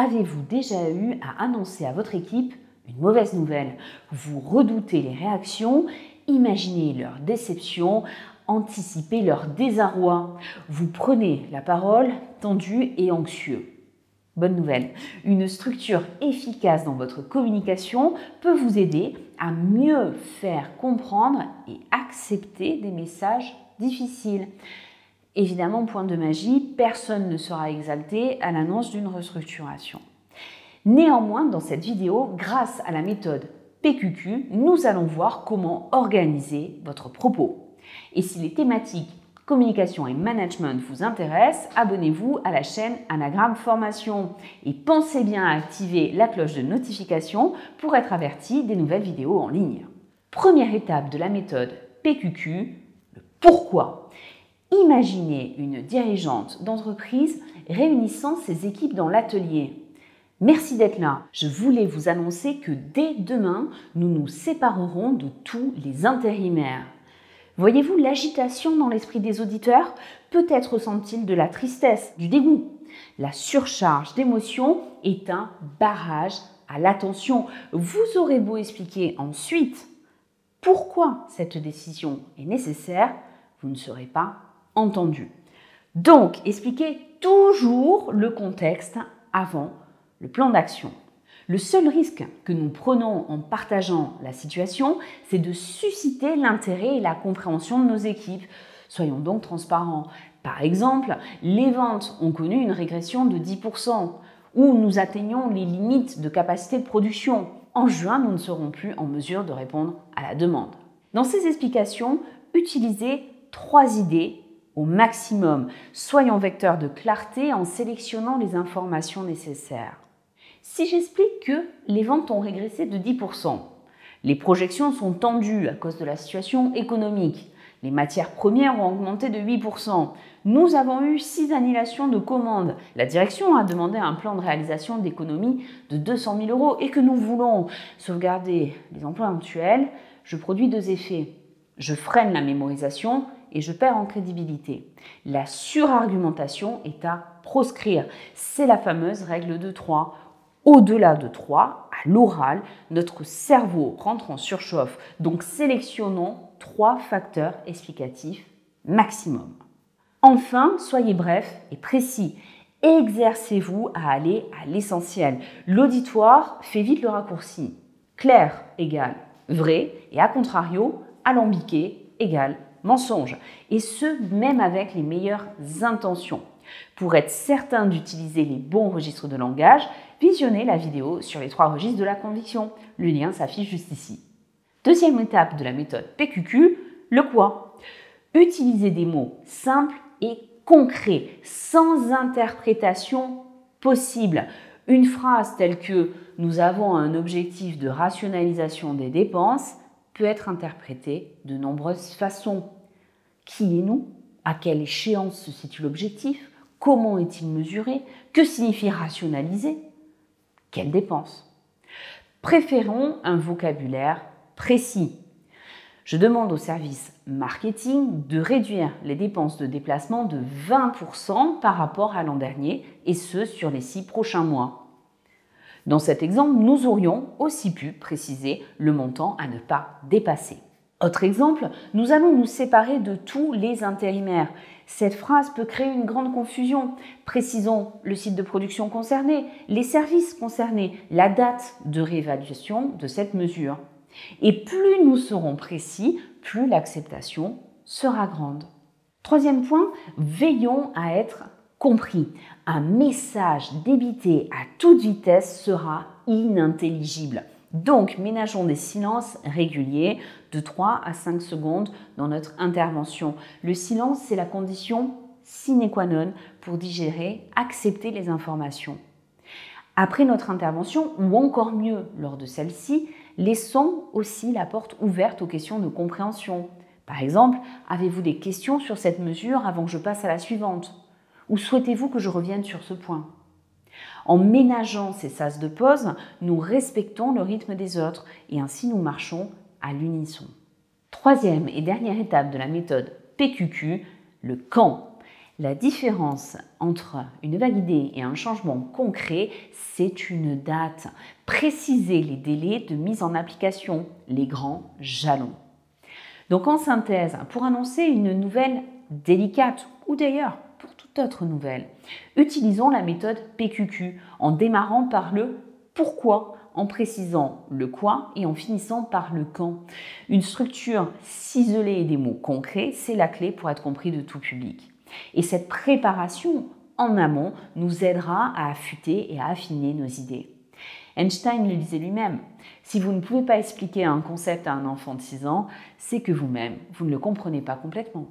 Avez-vous déjà eu à annoncer à votre équipe une mauvaise nouvelle? Vous redoutez les réactions, imaginez leur déception, anticipez leur désarroi. Vous prenez la parole tendu et anxieux. Bonne nouvelle, une structure efficace dans votre communication peut vous aider à mieux faire comprendre et accepter des messages difficiles. Évidemment, point de magie, personne ne sera exalté à l'annonce d'une restructuration. Néanmoins, dans cette vidéo, grâce à la méthode PQQ, nous allons voir comment organiser votre propos. Et si les thématiques communication et management vous intéressent, abonnez-vous à la chaîne Anagramme Formation et pensez bien à activer la cloche de notification pour être averti des nouvelles vidéos en ligne. Première étape de la méthode PQQ, le pourquoi. Imaginez une dirigeante d'entreprise réunissant ses équipes dans l'atelier. Merci d'être là. Je voulais vous annoncer que dès demain, nous nous séparerons de tous les intérimaires. Voyez-vous l'agitation dans l'esprit des auditeurs? Peut-être ressentent-ils de la tristesse, du dégoût. La surcharge d'émotions est un barrage à l'attention. Vous aurez beau expliquer ensuite pourquoi cette décision est nécessaire, vous ne serez pas entendu. Donc, expliquez toujours le contexte avant le plan d'action. Le seul risque que nous prenons en partageant la situation, c'est de susciter l'intérêt et la compréhension de nos équipes. Soyons donc transparents. Par exemple, les ventes ont connu une régression de 10%, ou nous atteignons les limites de capacité de production. En juin, nous ne serons plus en mesure de répondre à la demande. Dans ces explications, utilisez 3 idées au maximum. Soyons vecteurs de clarté en sélectionnant les informations nécessaires. Si j'explique que les ventes ont régressé de 10%, les projections sont tendues à cause de la situation économique, les matières premières ont augmenté de 8%, nous avons eu 6 annulations de commandes, la direction a demandé un plan de réalisation d'économie de 200 000 € et que nous voulons sauvegarder les emplois actuels, je produis 2 effets. Je freine la mémorisation et je perds en crédibilité. La surargumentation est à proscrire. C'est la fameuse règle de 3. Au-delà de 3, à l'oral, notre cerveau rentre en surchauffe. Donc sélectionnons 3 facteurs explicatifs maximum. Enfin, soyez bref et précis. Exercez-vous à aller à l'essentiel. L'auditoire fait vite le raccourci. Clair égale vrai et à contrario, alambiqué égale mensonge. Et ce, même avec les meilleures intentions. Pour être certain d'utiliser les bons registres de langage, visionnez la vidéo sur les 3 registres de la conviction. Le lien s'affiche juste ici. Deuxième étape de la méthode PQQ, le quoi. Utilisez des mots simples et concrets, sans interprétation possible. Une phrase telle que « nous avons un objectif de rationalisation des dépenses » peut être interprétée de nombreuses façons. Qui est nous? À quelle échéance se situe l'objectif? Comment est-il mesuré? Que signifie rationaliser? Quelles dépenses? Préférons un vocabulaire précis. Je demande au service marketing de réduire les dépenses de déplacement de 20% par rapport à l'an dernier, et ce sur les 6 prochains mois. Dans cet exemple, nous aurions aussi pu préciser le montant à ne pas dépasser. Autre exemple, nous allons nous séparer de tous les intérimaires. Cette phrase peut créer une grande confusion. Précisons le site de production concerné, les services concernés, la date de réévaluation de cette mesure. Et plus nous serons précis, plus l'acceptation sera grande. Troisième point, veillons à être compris. Un message débité à toute vitesse sera inintelligible. Donc, ménageons des silences réguliers de 3 à 5 secondes dans notre intervention. Le silence, c'est la condition sine qua non pour digérer, accepter les informations. Après notre intervention, ou encore mieux lors de celle-ci, laissons aussi la porte ouverte aux questions de compréhension. Par exemple, avez-vous des questions sur cette mesure avant que je passe à la suivante? Ou souhaitez-vous que je revienne sur ce point? En ménageant ces sas de pause, nous respectons le rythme des autres et ainsi nous marchons à l'unisson. Troisième et dernière étape de la méthode PQQ, le quand. La différence entre une vague idée et un changement concret, c'est une date. Précisez les délais de mise en application, les grands jalons. Donc en synthèse, pour annoncer une nouvelle délicate, ou d'ailleurs pour toute autre nouvelle, utilisons la méthode PQQ en démarrant par le pourquoi, en précisant le quoi et en finissant par le quand. Une structure ciselée et des mots concrets, c'est la clé pour être compris de tout public. Et cette préparation en amont nous aidera à affûter et à affiner nos idées. Einstein le disait lui-même, si vous ne pouvez pas expliquer un concept à un enfant de 6 ans, c'est que vous-même, vous ne le comprenez pas complètement.